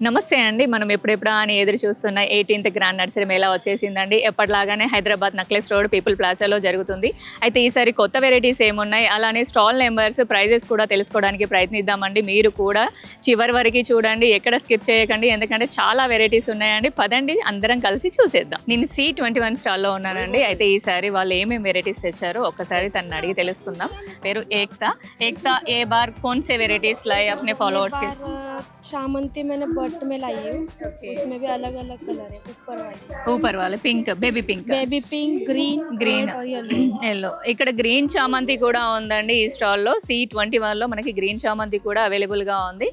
నమస్తే అండి. మనం ఎప్పుడెప్పుడా అని ఎదురు చూస్తున్న 18th గ్రాండ్ నర్సరీ మేళా వచ్చేసిందండి. ఎప్పటిలాగానే హైదరాబాద్ నక్లెస్ రోడ్ పీపుల్ ప్లాజాలో జరుగుతుంది. అయితే ఈసారి కొత్త వెరైటీస్ ఏమున్నాయి, అలానే స్టాల్ నెంబర్స్, ప్రైజెస్ కూడా తెలుసుకోవడానికి ప్రయత్నిద్దామండి. మీరు కూడా చివరి వరకు చూడండి, ఎక్కడ స్కిప్ చేయకండి, ఎందుకంటే చాలా వెరైటీస్ ఉన్నాయండి. పదండి అందరం కలిసి చూసేద్దాం. నేను C21 స్టాల్లో ఉన్నానండి. అయితే ఈసారి వాళ్ళు ఏమేమి వెరైటీస్ తెచ్చారో ఒక్కసారి తనని అడిగి తెలుసుకుందాం. పేరు ఏక్తా. ఏ బార్ कौन से वेराइटीज लाए अपने फॉलोअर्स के? चामंती मैंने बट में लाई हूँ। उसमें भी अलग अलग कलर है। ऊपर वाले पिंक, बेबी पिंक, గ్రీన్ और येलो। ఎల్లో. ఇక్కడ గ్రీన్ చామంతి కూడా ఉందండి ఈ స్టాల్లో. C21 లో మనకి గ్రీన్ చామంతి కూడా అవైలబుల్ గా ఉంది.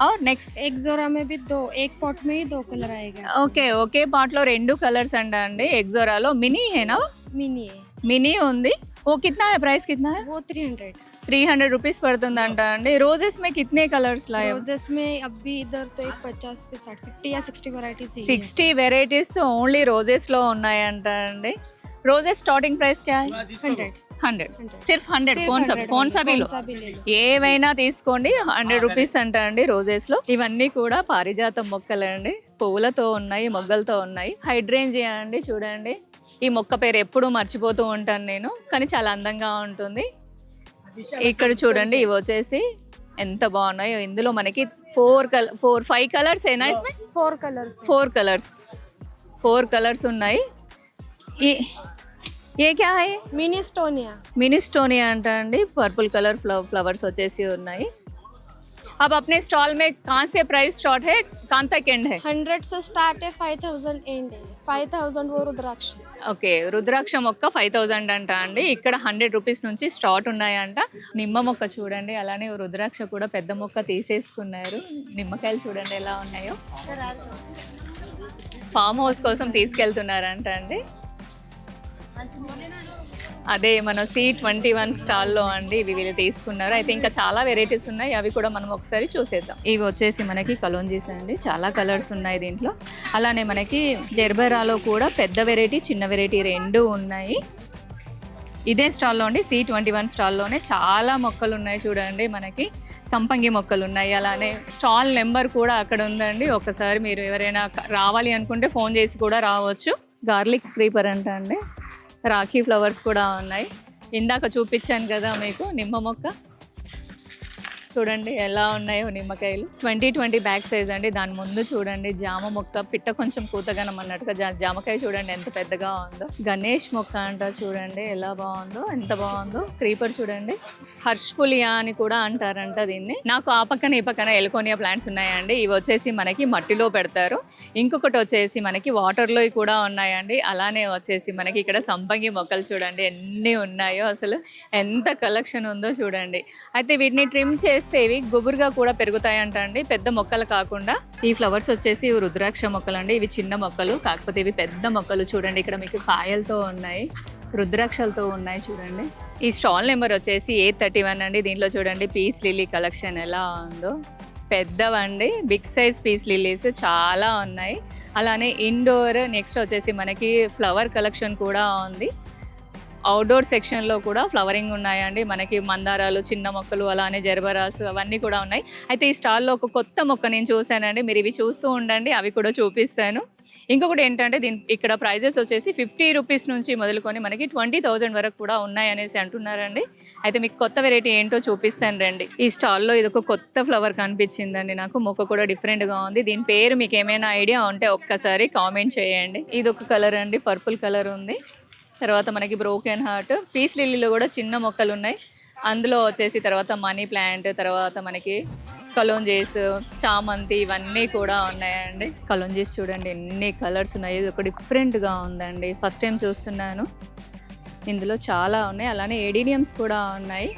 और नेक्स्ट एक जोरा में भी दो, एक पॉट में ही दो कलर आएगा। ఓకే, ఒకే పాట్ లో రెండు కలర్స్ అండి. ఎగ్జోరాలో మినీ హేనా? मिनी है మినీ ఉంది. वो कितना है, प्राइस कितना है? वो 300। 300 रुपीस పడుతుందంట అండి. రోజెస్ में कितने कलर्स लाए? रोजेस में अभी इधर तो एक 50 से 60, 50 या 60 वैरायटीज। 60 వెరైటీస్ ఓన్లీ రోజెస్ లో ఉన్నాయంట అండి. రోజెస్ స్టార్టింగ్ ప్రైస్ क्या है? 100 సిర్ఫ్ 100 कौन सा भी लो, ఏవైనా తీసుకోండి. 100 రూపీస్ అంట అండి రోజెస్ లో. ఇవన్నీ కూడా పారిజాతం మొక్కలండి, పువ్వులతో ఉన్నాయి, మొగ్గలతో ఉన్నాయి. హైడ్రేంజియా అండి. చూడండి, ఈ మొక్క పేరు ఎప్పుడు మర్చిపోతూ ఉంటాను నేను, కానీ చాలా అందంగా ఉంటుంది. ఇక్కడ చూడండి, ఇవి వచ్చేసి ఎంత బాగున్నాయో. ఇందులో మనకి 5 కలర్స్ ఏనా? ఇస్మే 4 కలర్స్ ఉన్నాయి. ये क्या है? मिनीस्टोनिया अंट अंडी. पर्पल कलर फ्लावर्स వచ్చేసి ఉన్నాయి. अब अपने स्टॉल में कहाँ से प्राइस स्टार्ट है, कहाँ तक एंड है? 100 से स्टार्ट है, 5000 एंड है। 5000 वो रुद्राक्ष। ఓకే, రుద్రాక్ష మొక్క 5000 అంట అండి. ఇక్కడ 100 రూపీస్ నుంచి స్టార్ట్ ఉన్నాయంట. నిమ్మ మొక్క చూడండి, అలానే రుద్రాక్ష కూడా పెద్ద మొక్క తీసేసుకున్నారు. నిమ్మకాయలు చూడండి ఎలా ఉన్నాయో. ఫామ్ హౌస్ కోసం తీసుకెళ్తున్నారంట అండి. అదే మన C21 స్టాల్లో అండి ఇవి వీళ్ళు తీసుకున్నారు. అయితే ఇంకా చాలా వెరైటీస్ ఉన్నాయి, అవి కూడా మనం ఒకసారి చూసేద్దాం. ఇవి వచ్చేసి మనకి కలోంజీస్ అండి. చాలా కలర్స్ ఉన్నాయి దీంట్లో. అలానే మనకి జెర్బెరాలో కూడా పెద్ద వెరైటీ, చిన్న వెరైటీ రెండు ఉన్నాయి. ఇదే స్టాల్లో అండి, C21 స్టాల్లోనే చాలా మొక్కలు ఉన్నాయి. చూడండి, మనకి సంపంగి మొక్కలు ఉన్నాయి. అలానే స్టాల్ నెంబర్ కూడా అక్కడ ఉందండి. ఒకసారి మీరు ఎవరైనా రావాలి అనుకుంటే ఫోన్ చేసి కూడా రావచ్చు. గార్లిక్ క్రీపర్ అంట అండి. రాఖీ ఫ్లవర్స్ కూడా ఉన్నాయి. ఇందాక చూపించాను కదా మీకు నిమ్మ మొక్క. చూడండి ఎలా ఉన్నాయో నిమ్మకాయలు. 20 బ్యాక్ సైజ్ అండి. దాని ముందు చూడండి జామ మొక్క, పిట్ట కొంచెం కూతగనం అన్నట్టుగా జామకాయ చూడండి ఎంత పెద్దగా ఉందో. గణేష్ మొక్క అంట, చూడండి ఎలా బాగుందో, ఎంత బాగుందో. క్రీపర్ చూడండి, హర్ష్ఫులియా అని కూడా అంటారంట దీన్ని. నాకు ఆ పక్కన ఈ పక్కన ఎల్కోనియా ప్లాంట్స్ ఉన్నాయండి. ఇవి వచ్చేసి మనకి మట్టిలో పెడతారు. ఇంకొకటి వచ్చేసి మనకి వాటర్లో కూడా ఉన్నాయండి. అలానే వచ్చేసి మనకి ఇక్కడ సంపంగి మొక్కలు చూడండి ఎన్ని ఉన్నాయో, అసలు ఎంత కలెక్షన్ ఉందో చూడండి. అయితే వీటిని ట్రిమ్ చేస్తే ఇవి గుబురుగా కూడా పెరుగుతాయంట అండి, పెద్ద మొక్కలు కాకుండా. ఈ ఫ్లవర్స్ వచ్చేసి ఇవి రుద్రాక్ష మొక్కలు అండి. ఇవి చిన్న మొక్కలు, కాకపోతే ఇవి పెద్ద మొక్కలు. చూడండి, ఇక్కడ మీకు కాయలతో ఉన్నాయి, రుద్రాక్షలతో ఉన్నాయి. చూడండి, ఈ స్టాల్ నెంబర్ వచ్చేసి A31 అండి. దీంట్లో చూడండి పీస్ లిల్లీ కలెక్షన్ ఎలా ఉందో. పెద్దవండి, బిగ్ సైజ్ పీస్ లిల్లీస్ చాలా ఉన్నాయి. అలానే ఇండోర్, నెక్స్ట్ వచ్చేసి మనకి ఫ్లవర్ కలెక్షన్ కూడా ఉంది. అవుట్డోర్ సెక్షన్లో కూడా ఫ్లవరింగ్ ఉన్నాయండి. మనకి మందారాలు, చిన్న మొక్కలు, అలానే జెర్బరాస్ అవన్నీ కూడా ఉన్నాయి. అయితే ఈ స్టాల్లో ఒక కొత్త మొక్క నేను చూశానండి. మీరు ఇవి చూస్తూ ఉండండి, అవి కూడా చూపిస్తాను. ఇంకొకటి ఏంటంటే ఇక్కడ ప్రైజెస్ వచ్చేసి 50 రూపీస్ నుంచి మొదలుకొని మనకి 20,000 వరకు కూడా ఉన్నాయి అనేసి అంటున్నారండి. అయితే మీకు కొత్త వెరైటీ ఏంటో చూపిస్తాను రండి. ఈ స్టాల్లో ఇది ఒక కొత్త ఫ్లవర్ కనిపించిందండి నాకు. మొక్క కూడా డిఫరెంట్గా ఉంది. దీని పేరు మీకు ఏమైనా ఐడియా ఉంటే ఒక్కసారి కామెంట్ చేయండి. ఇది ఒక కలర్ అండి, పర్పుల్ కలర్ ఉంది. తర్వాత మనకి బ్రోకెన్ హార్ట్, పీస్ లిల్లీలో కూడా చిన్న మొక్కలు ఉన్నాయి. అందులో వచ్చేసి తర్వాత మనీ ప్లాంట్, తర్వాత మనకి కలోంజీస్, చామంతి, ఇవన్నీ కూడా ఉన్నాయండి. కలోంజీస్ చూడండి ఎన్ని కలర్స్ ఉన్నాయి. ఇది ఒక డిఫరెంట్గా ఉందండి, ఫస్ట్ టైం చూస్తున్నాను. ఇందులో చాలా ఉన్నాయి. అలానే ఎడీనియమ్స్ కూడా ఉన్నాయి,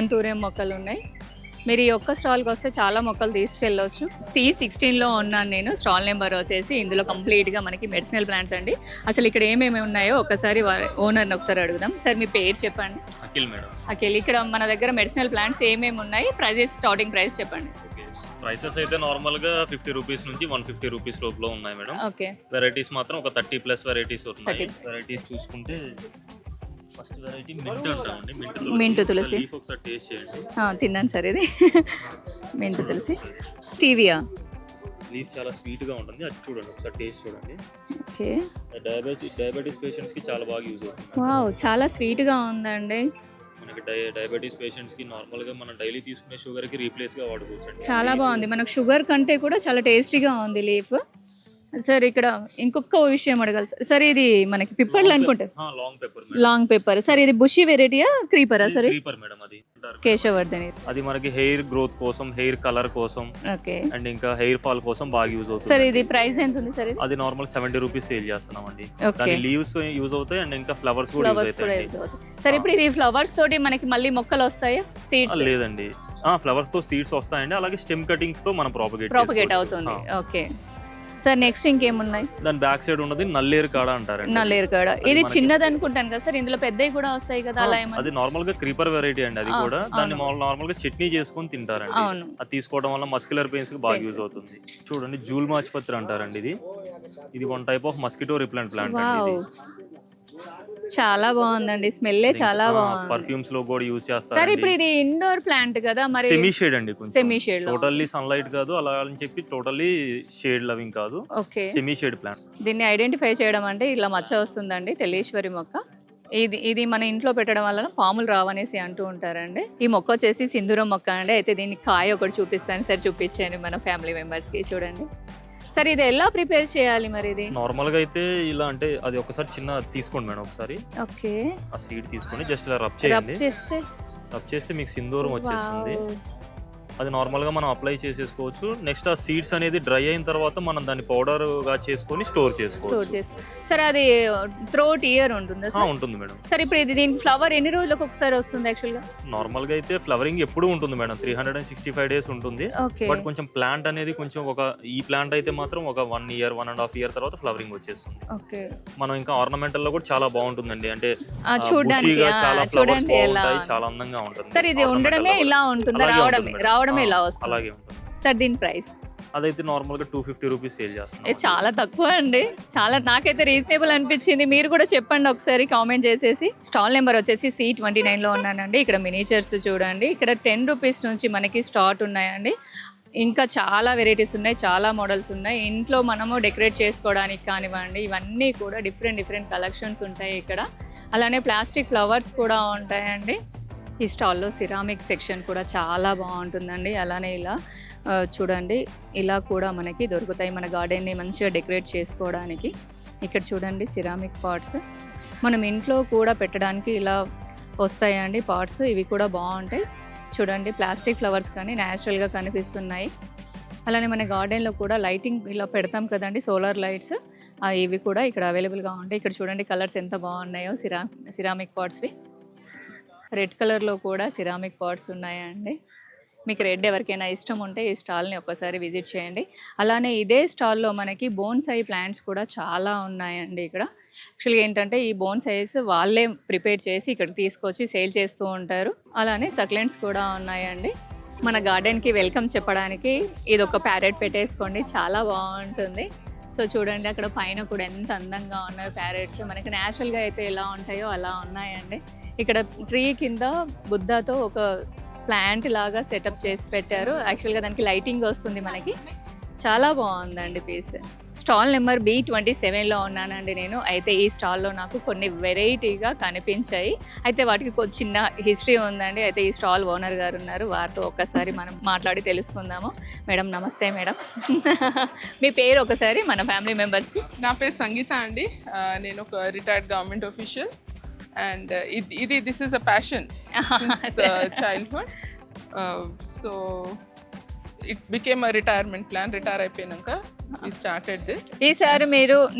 అంతూరియం మొక్కలు ఉన్నాయి. మీరు ఈ ఒక్క స్టాల్కి వస్తే చాలా మొక్కలు తీసుకెళ్ళవచ్చు. C16లో ఉన్నాను నేను. స్టాల్ నెంబర్ వచ్చేసి ఇందులో కంప్లీట్గా మనకి మెడిసినల్ ప్లాంట్స్ అండి. అసలు ఇక్కడ ఏమేమి ఉన్నాయో ఒకసారి ఓనర్ని ఒకసారి అడుగుదాం. సార్ మీ పేరు చెప్పండి. అఖిల్ మేడం. అఖిల్, ఇక్కడ మన దగ్గర మెడిసినల్ ప్లాంట్స్ ఏమేమి ఉన్నాయి, ప్రైజెస్, స్టార్టింగ్ ప్రైస్ చెప్పండి. ప్రైసెస్ అయితే నార్మల్ గా 50 రూపీస్ నుంచి 150 రూపీస్ లోపల ఉన్నాయి మేడం. ఓకే, వెరైటీస్ మాత్రం ఒక 30+ వెరైటీస్ ఉన్నాయి. వెరైటీస్ చూసుకుంటే ఫస్ట్ వెరైటీ మింట్ అంటామండి. మింట్ తులసి. లీఫ్ ఒకసారి టేస్ట్ చేయండి. తిన్నాను సార్ ఇది. మింట్ తులసి. టీవియా లీఫ్ చాలా స్వీట్ గా ఉంటుంది, అది చూడండి ఒకసారి టేస్ట్ చూడండి. ఓకే, డయాబెటీస్ పేషెంట్స్ కి చాలా బాగా యూజ్ అవుతుంది. వావ్, చాలా స్వీట్గా ఉందండి. మనకి డయాబెటీస్ పేషెంట్స్ కి నార్మల్ గా మనం డైలీ తీసుకునే షుగర్ కి రీప్లేస్ గా వాడుకోవచ్చు అండి. చాలా బాగుంది, మనకు షుగర్ కంటే కూడా చాలా టేస్టీగా ఉంది లీఫ్. సార్ ఇక్కడ ఇంకొక విషయం అడగాలి సార్. సార్ ఇది మనకి పిప్పర్లు అనుకుంటారు, long pepper, long pepper. Sir ఇది బుషి వెరైటీయా క్రీపరా సార్? క్రీపర్ మేడం, అది కేశవర్ధని. అది మనకి హెయిర్ గ్రోత్ కోసం, హెయిర్ కలర్ కోసం, ఓకే, అండ్ ఇంకా హెయిర్ ఫాల్ కోసం బాగా యూజ్ అవుతుంది. సార్ ఇది ప్రైస్ ఎంత ఉంది సార్? అది నార్మల్ 70 రూపీస్ సేల్ చేస్తున్నాం అండి. ఓకే, దాని లీవ్స్ యూజ్ అవుతాయి అండ్ ఇంకా ఫ్లవర్స్ కూడా యూజ్ అవుతాయి. సార్ ఇప్పుడు ఇది ఫ్లవర్స్ తోటి మనకి మళ్ళీ మొక్కలు వస్తాయా? సీడ్స్ లేదండి, ఫ్లవర్స్ తో సీడ్స్ వస్తాయండి, అలాగే స్టెమ్ కటింగ్స్ తో మనం ప్రాపగేట్ అవుతుంది. ఓకే సార్, నెక్స్ట్ ఇంకేమున్నాయి? దాని బ్యాక్ సైడ్ ఉన్నది నల్లేరు కాడ అంటారు. నల్లేరు కాడ ఇది చిన్నది అనుకుంటాను కదా సార్, ఇందులో పెద్దవి కూడా వస్తాయి కదా, అలా ఏమన్నా? అది నార్మల్ గా క్రీపర్ వెరైటీ అండి, అది కూడా దాన్ని నార్మల్ గా చట్నీ చేసుకొని తింటారండి. అవును, అది తీసుకోవడం వల్ల మస్క్యులర్ పెయిన్స్ కి బాగా యూజ్ అవుతుంది. చూడండి, జూల్ మాచిపత్రి అంటారండి. ఇది one type of mosquito repellent plant అండి. చాలా బాగుందండి, స్మెల్ చాలా బాగుంది. పర్ఫ్యూమ్స్ లో కూడా యూజ్ చేస్తారు. సార్ ఇప్పుడు ఇది ఇండోర్ ప్లాంట్ కదా, మరి సెమీ షేడ్ అండి, సెమీ షేడ్, టోటల్లీ సన్లైట్ కాదు, అలా అని చెప్పి టోటల్లీ షేడ్ లవింగ్ కాదు. Okay, semi shade plant. దీన్ని ఐడెంటిఫై చేయడం అంటే ఇలా మచ్చ వస్తుందండి, తెల్లేశ్వరి మొక్క. ఇది మన ఇంట్లో పెట్టడం వల్ల పాములు రావనేసి అంటూ ఉంటారండి. ఈ మొక్క వచ్చేసి సింధూరం మొక్క అండి. అయితే దీనికి కాయ ఒకటి చూపిస్తాను సార్, చూపించండి మన ఫ్యామిలీ మెంబర్స్ కి. చూడండి సార్, ఇది ఎలా ప్రిపేర్ చేయాలి మరి? ఇది నార్మల్ గా అయితే ఇలా అంటే అది ఒకసారి చిన్న తీసుకోండి మేడం, ఒకసారి ఓకే, ఆ సీడ్ తీసుకొని జస్ట్ ఇలా రబ్ చేస్తే మీకు సింధూరం వచ్చేస్తుంది. అది నార్మల్ గా మనం అప్లై చేసేసుకోవచ్చు. నెక్స్ట్ ఆ సీడ్స్ అనేది డ్రై అయిన తర్వాత మనం దాన్ని పౌడర్ గా చేసుకొని స్టోర్ చేసుకోవచ్చు. సార్ అది త్రోట్ ఇయర్ ఉంటుందా సార్? ఉంటుంది మేడం. సార్ ఇప్పుడు ఇది దీనికి ఫ్లవర్ ఎన్ని రోజులకు ఒకసారి వస్తుంది యాక్చువల్ గా? నార్మల్ గా అయితే ఫ్లవరింగ్ ఎప్పుడు ఉంటుంది మేడం, 365 డేస్ ఉంటుంది. బట్ కొంచెం ప్లాంట్ అనేది కొంచెం ఈ ప్లాంట్ అయితే మాత్రం ఒక 1 ఇయర్ 1.5 ఇయర్ తర్వాత ఫ్లవరింగ్ వచ్చేస్తుంది. ఓకే, మనం ఇంకా ఆర్నమెంటల్ లో కూడా చాలా బాగుంటుందండి, అంటే చూడడానికి చాలా ఫ్లవర్స్ బాగుంటాయి, చాలా అందంగా ఉంటుంది. సార్ ఇది ఉండడమే ఇలా ఉంటుందా? రావడమే ఇలా వస్తుంది. అలాగే ఉంటుంది సార్ దీని ప్రైస్? అదైతే నార్మల్ గా 250 రూపీస్ సేల్ చేస్తున్నాం. చాలా తక్కువ అండి, చాలా నాకైతే రీజనబుల్ అనిపించింది. మీరు కూడా చెప్పండి ఒకసారి కామెంట్ చేసేసి. స్టాల్ నెంబర్ వచ్చేసి C29 లో ఉన్నానండి. ఇక్కడ మినిచర్స్ చూడండి, ఇక్కడ 10 రూపీస్ నుంచి మనకి స్టార్ట్ ఉన్నాయండి. ఇంకా చాలా వెరైటీస్ ఉన్నాయి, చాలా మోడల్స్ ఉన్నాయి. ఇంట్లో మనము డెకరేట్ చేసుకోవడానికి కానివ్వండి, ఇవన్నీ కూడా డిఫరెంట్ కలెక్షన్స్ ఉంటాయి ఇక్కడ. అలానే ప్లాస్టిక్ ఫ్లవర్స్ కూడా ఉంటాయండి. ఈ స్టాల్లో సిరామిక్ సెక్షన్ కూడా చాలా బాగుంటుందండి. అలానే ఇలా చూడండి, ఇలా కూడా మనకి దొరుకుతాయి మన గార్డెన్ని మంచిగా డెకరేట్ చేసుకోవడానికి. ఇక్కడ చూడండి సిరామిక్ పాట్స్, మనం ఇంట్లో కూడా పెట్టడానికి ఇలా వస్తాయండి పాట్స్. ఇవి కూడా బాగుంటాయి. చూడండి ప్లాస్టిక్ ఫ్లవర్స్ కానీ న్యాచురల్గా కనిపిస్తున్నాయి. అలానే మన గార్డెన్లో కూడా లైటింగ్ ఇలా పెడతాం కదండి, సోలార్ లైట్స్, ఇవి కూడా ఇక్కడ అవైలబుల్గా ఉంటాయి. ఇక్కడ చూడండి కలర్స్ ఎంత బాగున్నాయో సిరామిక్ పాట్స్వి. రెడ్ కలర్లో కూడా సిరామిక్ పాట్స్ ఉన్నాయండి. మీకు రెడ్ ఎవరికైనా ఇష్టం ఉంటే ఈ స్టాల్ని ఒకసారి విజిట్ చేయండి. అలానే ఇదే స్టాల్లో మనకి బోన్సాయి ప్లాంట్స్ కూడా చాలా ఉన్నాయండి. ఇక్కడ యాక్చువల్గా ఏంటంటే ఈ బోన్సాయిస్ వాళ్ళే ప్రిపేర్ చేసి ఇక్కడ తీసుకొచ్చి సేల్ చేస్తూ ఉంటారు. అలానే సక్లెంట్స్ కూడా ఉన్నాయండి. మన గార్డెన్కి వెల్కమ్ చెప్పడానికి ఇది ఒక ప్యారెట్ పెట్టేసుకోండి, చాలా బాగుంటుంది. సో చూడండి అక్కడ పైన కూడా ఎంత అందంగా ఉన్నాయో ప్యారెట్స్. మనకి న్యాచురల్గా అయితే ఎలా ఉంటాయో అలా ఉన్నాయండి. ఇక్కడ ట్రీ కింద బుద్ధతో ఒక ప్లాంట్ లాగా సెటప్ చేసి పెట్టారు. యాక్చువల్గా దానికి లైటింగ్ వస్తుంది మనకి, చాలా బాగుందండి పీస్. స్టాల్ నెంబర్ B27లో ఉన్నానండి నేను. అయితే ఈ స్టాల్లో నాకు కొన్ని వెరైటీగా కనిపించాయి. అయితే వాటికి చిన్న హిస్టరీ ఉందండి. అయితే ఈ స్టాల్ ఓనర్ గారు ఉన్నారు, వారితో ఒక్కసారి మనం మాట్లాడి తెలుసుకుందాము. మేడం నమస్తే మేడం. మీ పేరు ఒకసారి మన ఫ్యామిలీ మెంబర్స్కి? నా పేరు సంగీత అండి. నేను ఒక retired government official and this is a passion since childhood. So it became a retirement plan. Retire అయిపోయినాక we started this. ఈసారి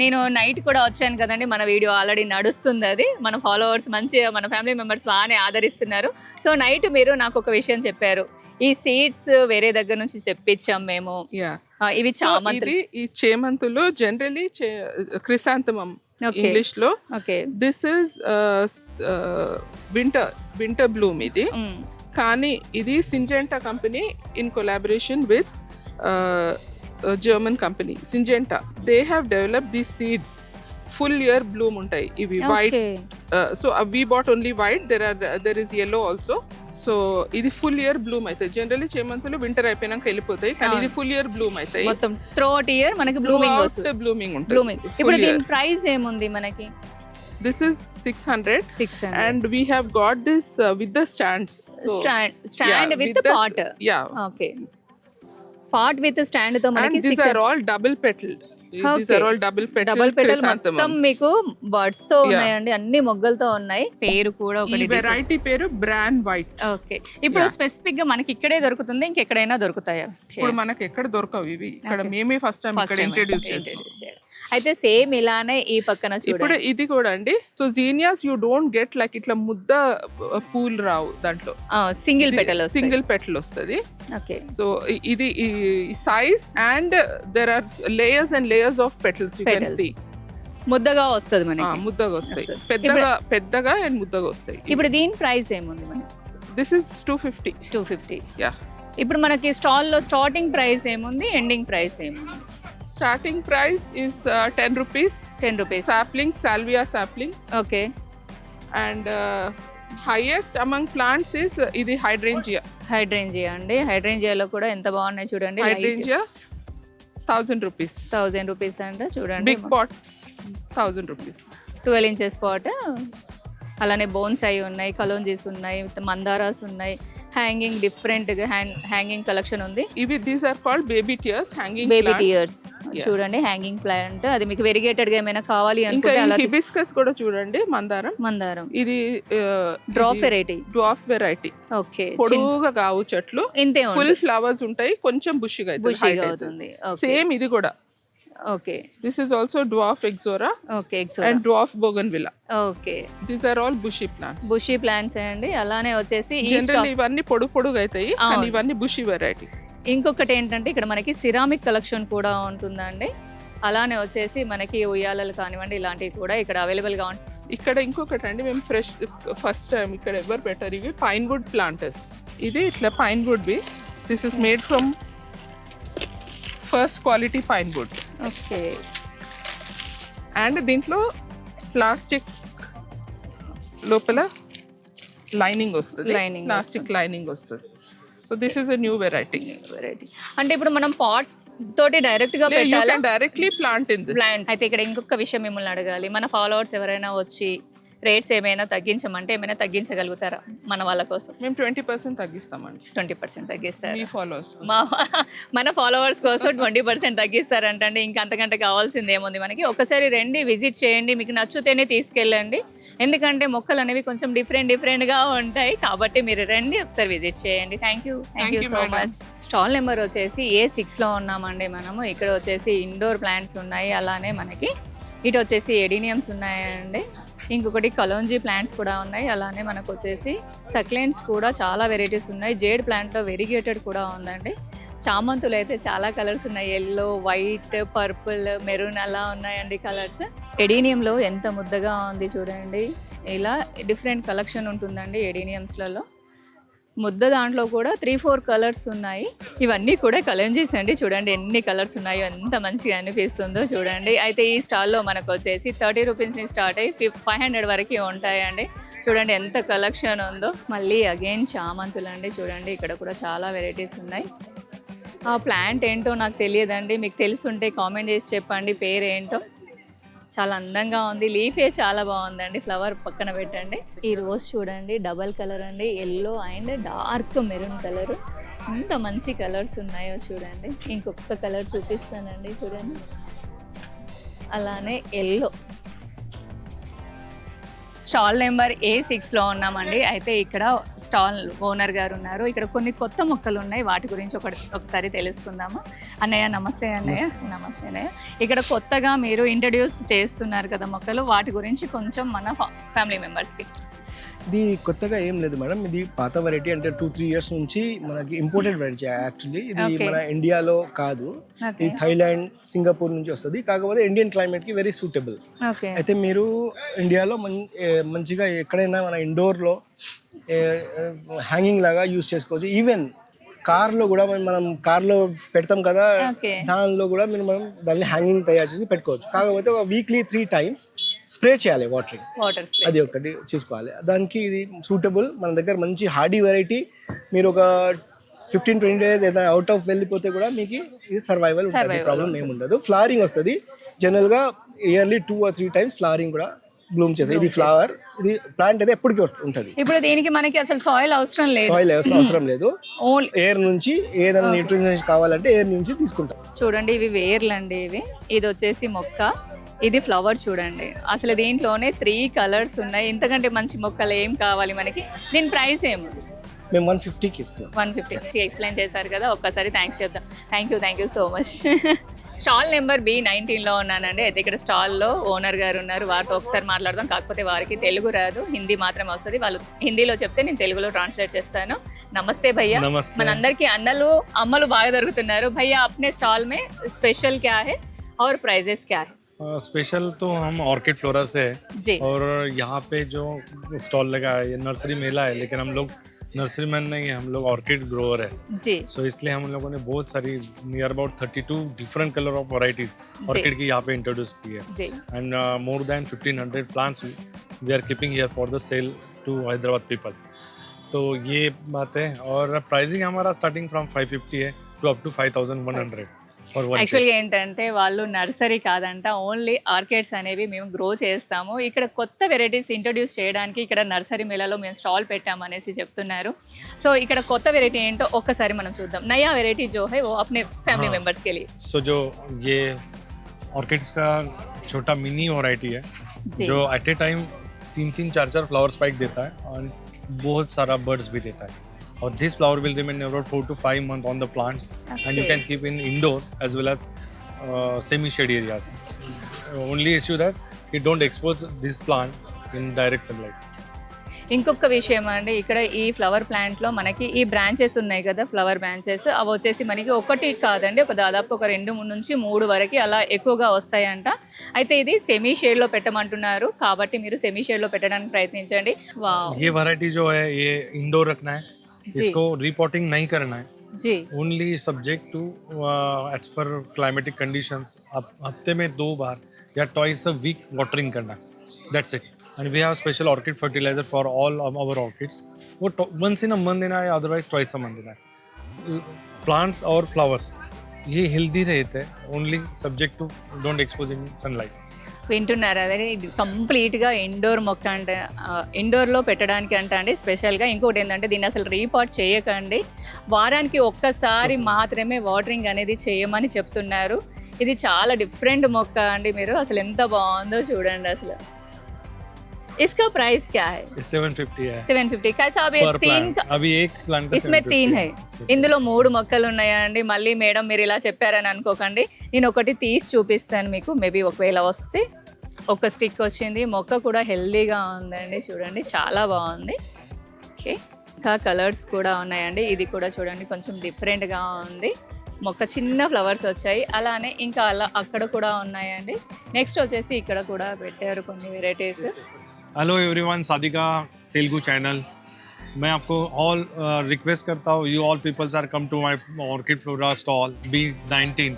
నేను నైట్ కూడా వచ్చాను కదండి, మన వీడియో ఆల్రెడీ నడుస్తుంది. అది మన ఫాలోవర్స్ మంచిగా, మన ఫ్యామిలీ మెంబర్స్ బాగానే ఆదరిస్తున్నారు. సో నైట్ మీరు నాకు ఒక విషయం చెప్పారు, ఈ సీడ్స్ వేరే దగ్గర నుంచి తెప్పించాం మేము. ఇవి చామంతులు. ఈ చేమంతులు జనరలీ క్రిసాంతమం ఇంగ్లీష్ లో. దిస్ ఇస్ వింటర్ బ్లూమ్ ఇది. కానీ ఇది Syngenta company in collaboration with German company Syngenta. They have developed these seeds full year bloom ఉంటాయి ఇవి white. So we bought only white, there is yellow also. సో ఇది full year bloom అవుతాయి. Generally చేమంతులు winter అయిపోయినాక వెళ్ళిపోతాయి, కానీ ఇది ఫుల్ ఇయర్ బ్లూమ్ అవుతాయి. మొత్తం త్రూఅవుట్ ఇయర్ మనకి బ్లూమింగ్ వస్తుంది. బ్లూమింగ్ ఉంటుంది. బ్లూమింగ్. ఇప్పుడు దీని ప్రైస్ ఏముంది మనకి? This is 600 600 and we have got this with the stands. So, stand with the pot. Yeah. Okay. Pot with stand తో మనకి and these are all double petaled. These are all double petaled. Double petal మొత్తం chrysanthemums. మీకు birds తో ఉన్నాయండి, అన్ని మొగ్గలతో ఉన్నాయి. పేరు కూడా ఈ ఒకటి. వెరైటీ పేరు బ్రాండ్ వైట్. ఓకే. ఇప్పుడు స్పెసిఫిక్ గా మనకి ఇక్కడే దొరుకుతుంది, ఇంకెక్కడైనా దొరుకుతాయా? ఇప్పుడు మనకి ఎక్కడ దొరకవు ఇవి, ఇక్కడ మేమే ఫస్ట్ టైం ఇక్కడ ఇంట్రడ్యూస్ చేసాం. అయితే సేమ్ ఇలానే ఈ పక్కన చూడండి. ఇప్పుడు ఇది కూడా అండి. So zinnias you don't get like ఇట్లా ముద్ద పూల్ రావు దాంట్లో, సింగిల్ పెటల్ సింగిల్ పెటల్ వస్తుంది. ఓకే. సో ఇది size and there are layers and layers of petals you can see. ముద్దగా వస్తుంది మనకి. ముద్దగా వస్తాయి, వస్తది. పెద్దగా అండ్ ముద్దగా వస్తాయి. ఇప్పుడు దీని ప్రైస్ ఏముంది మనకి? This is 250. 250. యా. ఇప్పుడు మనకి స్టాల్ లో స్టార్టింగ్ ప్రైస్ ఏముంది, ఎండింగ్ ప్రైస్ ఏముంది? Starting price is 10 rupees. 10 rupees. Saplings, salvia saplings. Okay. And highest among plants is ఇది hydrangea. హైడ్రేంజియా అండి. హైడ్రేంజియాలో కూడా ఎంత బాగున్నాయి చూడండి. Hydrangea 1000 rupees. 1000 రూపీస్ అంటే చూడండి. Big pots 1000 rupees. 12 inches pot. అలానే బోన్స్ అయి ఉన్నాయి, కలోంజీస్ ఉన్నాయి, మందారాస్ ఉన్నాయి, హ్యాంగింగ్ డిఫరెంట్ హ్యాంగింగ్ కలెక్షన్ ఉంది. ఇవి these are called baby tears, hanging baby tears. చూడండి హ్యాంగింగ్ ప్లాంట్. అది మీకు వెరిగేటెడ్ గా ఏమైనా కావాలి ఇంకా అనుకుంటే హిబిస్కస్ కూడా చూడండి, మందారం. ఇది డ్వార్ఫ్ వెరైటీ. ఓకే. పొడుగుగా కావు చెట్లు, ఇంతే ఫుల్ ఫ్లవర్స్ ఉంటాయి, కొంచెం బుషిగా అవుతుంది. సేమ్ ఇది కూడా. Okay. This is also dwarf exora. Okay. And dwarf bougainvillea. Okay. These are all bushy plants. Bushy plants అండి. అలానే వచ్చేసి జనరల్లీ ఇవన్నీ పొడుగు అవుతాయి, కానీ ఇవన్నీ బుషీ వెరైటీస్. ఇంకొకటి ఏంటంటే ఇక్కడ మనకి సిరామిక్ కలెక్షన్ కూడా ఉంటుందండి. అలానే వచ్చేసి మనకి ఉయ్యాలలు కానివ్వండి, ఇలాంటివి కూడా ఇక్కడ అవైలబుల్ గా ఉంటాయి. ఇక్కడ ఇంకొకటి అండి, మేము ఫస్ట్ టైం ఇక్కడ ఎవరు పెట్టారు, ఇవి పైన్ వుడ్ ప్లాంటర్స్. ఇది ఇట్లా పైన్ వుడ్ బి. This is made from first quality pine wood. Okay. And దీంట్లో ప్లాస్టిక్ లోపల లైనింగ్ వస్తుంది, ప్లాస్టిక్ లైనింగ్ వస్తుంది. So this is a new variety. అంటే ఇప్పుడు మనం పాట్స్ తోటి డైరెక్ట్ గా పెట్టాలి, directly plant in this plant. అయితే ఇక్కడ ఇంకొక విషయం మిమ్మల్ని అడగాలి. మన ఫాలోవర్స్ ఎవరైనా వచ్చి రేట్స్ ఏమైనా తగ్గించమంటే ఏమైనా తగ్గించగలుగుతారా మన వాళ్ళ కోసం? మేము 20% తగ్గిస్తామండి. 20% తగ్గిస్తారు. మీ ఫాలోవర్స్, మన ఫాలోవర్స్ కోసం 20% తగ్గిస్తారంటండి. ఇంకా అంతకంటే కావాల్సింది ఏముంది మనకి? ఒకసారి రండి, విజిట్ చేయండి, మీకు నచ్చితేనే తీసుకెళ్ళండి. ఎందుకంటే మొక్కలు అనేవి కొంచెం డిఫరెంట్గా ఉంటాయి, కాబట్టి మీరు రండి, ఒకసారి విజిట్ చేయండి. Thank you so much. Stall number వచ్చేసి A6లో ఉన్నామండి మనము. ఇక్కడ వచ్చేసి ఇండోర్ ప్లాంట్స్ ఉన్నాయి, అలానే మనకి ఇటు వచ్చేసి ఎడీనియమ్స్ ఉన్నాయండి. ఇంకొకటి కలోంజీ ప్లాంట్స్ కూడా ఉన్నాయి. అలానే మనకు వచ్చేసి సక్లెంట్స్ కూడా చాలా వెరైటీస్ ఉన్నాయి. జేడ్ ప్లాంట్లో వెరిగేటెడ్ కూడా ఉందండి. చామంతులు అయితే చాలా కలర్స్ ఉన్నాయి, ఎల్లో, వైట్, పర్పుల్, మెరూన్ అలా ఉన్నాయండి కలర్స్. ఎడీనియంలో ఎంత ముద్దగా ఉంది చూడండి. ఇలా డిఫరెంట్ కలెక్షన్ ఉంటుందండి ఎడీనియమ్స్లలో. ముద్ద దాంట్లో కూడా 3-4 కలర్స్ ఉన్నాయి. ఇవన్నీ కూడా కలంజీస్ అండి. చూడండి ఎన్ని కలర్స్ ఉన్నాయో, ఎంత మంచిగా అనిపిస్తుందో చూడండి. అయితే ఈ స్టాల్లో మనకు వచ్చేసి 30 రూపీస్ నుంచి స్టార్ట్ అయ్యి 500 వరకు ఉంటాయండి. చూడండి ఎంత కలెక్షన్ ఉందో. మళ్ళీ అగైన్ చామంతులు అండి. చూడండి ఇక్కడ కూడా చాలా వెరైటీస్ ఉన్నాయి. ఆ ప్లాంట్ ఏంటో నాకు తెలియదండి, మీకు తెలుసుంటే కామెంట్ చేసి చెప్పండి పేరు ఏంటో. చాలా అందంగా ఉంది, లీఫే చాలా బాగుందండి. ఫ్లవర్ పక్కన పెట్టండి. ఈ రోజ్ చూడండి, డబల్ కలర్ అండి, yellow and dark maroon colour. ఎంత మంచి కలర్స్ ఉన్నాయో చూడండి. ఇంకొక కలర్ చూపిస్తానండి, చూడండి. అలానే ఎల్లో. స్టాల్ నెంబర్ A6లో ఉన్నామండి. అయితే ఇక్కడ స్టాల్ ఓనర్ గారు ఉన్నారు. ఇక్కడ కొన్ని కొత్త మొక్కలు ఉన్నాయి, వాటి గురించి ఒకసారి తెలుసుకుందాము. అన్నయ్య నమస్తే. నమస్తే అన్నయ్య. ఇక్కడ కొత్తగా మీరు ఇంట్రడ్యూస్ చేస్తున్నారు కదా మొక్కలు, వాటి గురించి కొంచెం మన ఫ్యామిలీ మెంబర్స్కి. ఇది కొత్తగా ఏం లేదు మేడం, ఇది పాత వెరైటీ. అంటే 2-3 years నుంచి మనకి ఇంపోర్టెడ్ వెరైటీ. యాక్చువల్లీ ఇది మన ఇండియాలో కాదు, ఇది థైలాండ్, సింగపూర్ నుంచి వస్తుంది. కాకపోతే ఇండియన్ క్లైమేట్ కి వెరీ సూటబుల్. అయితే మీరు ఇండియాలో మంచిగా ఎక్కడైనా మన ఇండోర్లో హ్యాంగింగ్ లాగా యూజ్ చేసుకోవచ్చు. ఈవెన్ కార్లో కూడా మనం కార్లో పెడతాం కదా, ఓకే దానిలో కూడా మనం దాన్ని హ్యాంగింగ్ తయారు చేసి పెట్టుకోవచ్చు. కాకపోతే ఒక వీక్లీ 3 times స్ప్రే చేయాలి వాటరింగ్, వాటర్ స్ప్రే. అది ఒకటి చూసుకోవాలి. దానికి ఇది సూటబుల్. మన దగ్గర మంచి హార్డీ వెరైటీ. మీరు ఒక 15-20 days ఏదైనా అవుట్ ఆఫ్ వెళ్ళిపోతే కూడా మీకు ఇది సర్వైవల్ ఉంటుంది, ప్రాబ్లం ఏమి ఉండదు. ఫ్లవరింగ్ వస్తుంది జనరల్గా ఇయర్లీ 2 or 3 times ఫ్లవరింగ్ కూడా బ్లూమ్ చేస్తుంది. ఇది ఫ్లవర్, ఇది ప్లాంట్ అయితే ఎప్పటికీ ఉంటుంది. ఇప్పుడు దీనికి మనకి అసలు సాయిల్ అవసరం లేదు, సాయిల్ అవసరం లేదు. ఓన్లీ ఎయిర్ నుంచి ఏదైనా న్యూట్రిషన్ కావాలంటే ఎయిర్ నుంచి తీసుకుంటాం. చూడండి ఇవి వేర్లు అండి. ఇది వచ్చేసి మొక్క, ఇది ఫ్లవర్. చూడండి అసలు దీంట్లోనే 3 కలర్స్ ఉన్నాయి. ఇంతకంటే మంచి మొక్కలు ఏం కావాలి మనకి. దీని ప్రైస్ ఏమో మేము 150కి ఇస్తున్నాం. 150 ఎక్స్ప్లెయిన్ చేశారు కదా, ఒక్కసారి థ్యాంక్స్ చెప్తాం. Thank you so much. Stall number B19లో ఉన్నానండి. అయితే ఇక్కడ స్టాల్లో ఓనర్ గారు ఉన్నారు, వారితో ఒకసారి మాట్లాడదాం. కాకపోతే వారికి తెలుగు రాదు, హిందీ మాత్రమే వస్తుంది. వాళ్ళు హిందీలో చెప్తే నేను తెలుగులో ట్రాన్స్లేట్ చేస్తాను. నమస్తే భయ్యా. మనందరికీ అన్నలు అమ్మలు బాగా దొరుకుతున్నారు. భయ్యా अपने स्टॉल में स्पेशल क्या है और प्राइजेस क्या है? स्पेशल तो हम ऑर्किड फ्लोरा से है जी और यहाँ पे जो स्टॉल लगा है ये नर्सरी मेला है, लेकिन हम लोग नर्सरी मैन नहीं है, हम लोग ऑर्किड ग्रोअर है. जी सो इसलिए हम लोगों ने बहुत सारी near about 32 different colour of varieties orchid की यहाँ पे इंट्रोड्यूस की है. जी and more than 1500 plants we are keeping here for the sale to Hyderabad people. तो ये बात है. और प्राइसिंग हमारा स्टार्टिंग फ्रॉम 550 है to up to 5100 for one యాక్చువల్గా piece. ఏంటంటే వాళ్ళు నర్సరీ కాదంట, ఓన్లీ ఆర్కిడ్స్ అనేవి మేము గ్రో చేస్తాము. ఇక్కడ కొత్త వెరైటీస్ ఇంట్రొడ్యూస్ చేయడానికి ఇక్కడ నర్సరీ మేళాలో మేము స్టాల్ పెట్టామనేసి చెప్తున్నారు. సో ఇక్కడ కొత్త వెరైటీ ఏంటో ఒక్కసారి మనం చూద్దాం. నయా వెరైటీ జో హై वो अपने फैमिली मेंबर्स के लिए. सो जो ये ऑर्किड्स का छोटा मिनी वैरायटी है जी जो at a time 3-3, 4-4 flower spike देता है और बहुत सारा बर्ड्स भी देता है. और this flower will remain around 4 to 5 months on the plants and you Okay. can keep in indoor as well as semi shade areas. Only issue that you don't expose this plant in direct sunlight. ఇంకొక విషయం అండి, ఇక్కడ ఈ flower ప్లాంట్లో మనకి ఈ branches ఉన్నాయి కదా, ఫ్లవర్ బ్రాంచెస్, అవి వచ్చేసి మనకి ఒకటి కాదండి, దాదాపు ఒక 2 నుంచి 3 వరకు అలా ఎక్కువగా వస్తాయంట. అయితే ఇది సెమీ షేడ్లో పెట్టమంటున్నారు, కాబట్టి మీరు సెమీ షేడ్లో పెట్టడానికి ప్రయత్నించండి. వావ్ ये वैरायटी जो है ये इंडोर रखना है, जी इसको रिपोर्टिंग नहीं करना है, जी only subject to as per climatic conditions. आप हफ्ते में 2 बार या ट्वाइस अ वीक वाटरिंग करना, that's it. And we have special orchid fertilizer for all our orchids. वो वंस इन अ मंथ देना है, अदरवाइज ट्वाइस अ मंथ देना है. प्लांट्स और फ्लावर्स ये हेल्दी रहते हैं, only subject to don't expose in sunlight. వింటున్నారా? అదే ఇది కంప్లీట్గా ఇండోర్ మొక్క అంటే ఇండోర్లో పెట్టడానికి అండి. స్పెషల్గా ఇంకోటి ఏంటంటే దీన్ని అసలు రీపాట్ చేయకండి, వారానికి ఒక్కసారి మాత్రమే వాటరింగ్ అనేది చేయమని చెప్తున్నారు. ఇది చాలా డిఫరెంట్ మొక్క అండి. మీరు అసలు ఎంత బాగుందో చూడండి. అసలు इसका प्राइस क्या है? 750 है 750. कैसा अभी पर 3 प्लांट. अभी एक प्लांट का इसमें 3 है. 750. ఇందులో 3 మొక్కలు ఉన్నాయా అండి? మళ్ళీ మేడం మీరు ఇలా చెప్పారని అనుకోకండి, నేను ఒకటి తీసి చూపిస్తాను మీకు. మేబీ ఒకవేళ వస్తే ఒక స్టిక్ వచ్చింది. మొక్క కూడా హెల్దీగా ఉందండి, చూడండి చాలా బాగుంది. ఓకే, ఇంకా కలర్స్ కూడా ఉన్నాయండి. ఇది కూడా చూడండి కొంచెం డిఫరెంట్గా ఉంది. మొక్క చిన్న ఫ్లవర్స్ వచ్చాయి. అలానే ఇంకా అలా అక్కడ కూడా ఉన్నాయండి. నెక్స్ట్ వచ్చేసి ఇక్కడ కూడా పెట్టారు కొన్ని varieties. Hello everyone, Sadika Telugu channel. मैं आपको ऑल रिक्वेस्ट करता हूँ, you all peoples are come to my orchid flora stall B19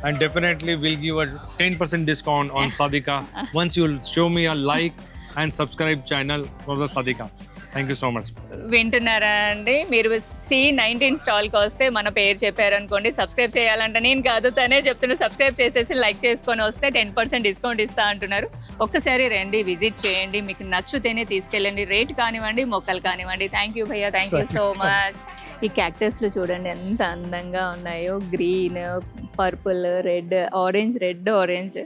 and definitely we'll give a 10% discount on Sadika once you show me a like and subscribe channel for the Sadika. Thank you so much. వింటున్నారా అండి? మీరు C19 స్టాల్కి వస్తే మన పేరు చెప్పారనుకోండి, subscribe చేయాలంటే నేను కాదు తనే చెప్తున్నా, సబ్స్క్రైబ్ చేసేసి లైక్ చేసుకొని వస్తే 10% డిస్కౌంట్ ఇస్తా అంటున్నారు. ఒక్కసారి రండి, విజిట్ చేయండి, మీకు నచ్చితేనే తీసుకెళ్ళండి. రేట్ కానివ్వండి, మొక్కలు కానివ్వండి. థ్యాంక్ యూ భయ్యా, థ్యాంక్ యూ సో మచ్. ఈ క్యాక్టస్లు చూడండి ఎంత అందంగా ఉన్నాయో, గ్రీన్, పర్పుల్, రెడ్, ఆరెంజ్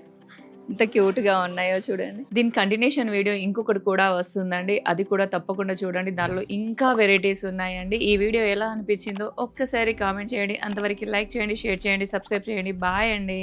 ఎంత క్యూట్గా ఉన్నాయో చూడండి. దీని కంటిన్యూషన్ వీడియో ఇంకొకటి కూడా వస్తుందండి, అది కూడా తప్పకుండా చూడండి. దానిలో ఇంకా వెరైటీస్ ఉన్నాయండి. ఈ వీడియో ఎలా అనిపించిందో ఒక్కసారి కామెంట్ చేయండి. అంతవరకు లైక్ చేయండి, షేర్ చేయండి, సబ్స్క్రైబ్ చేయండి. బాయ్ అండి.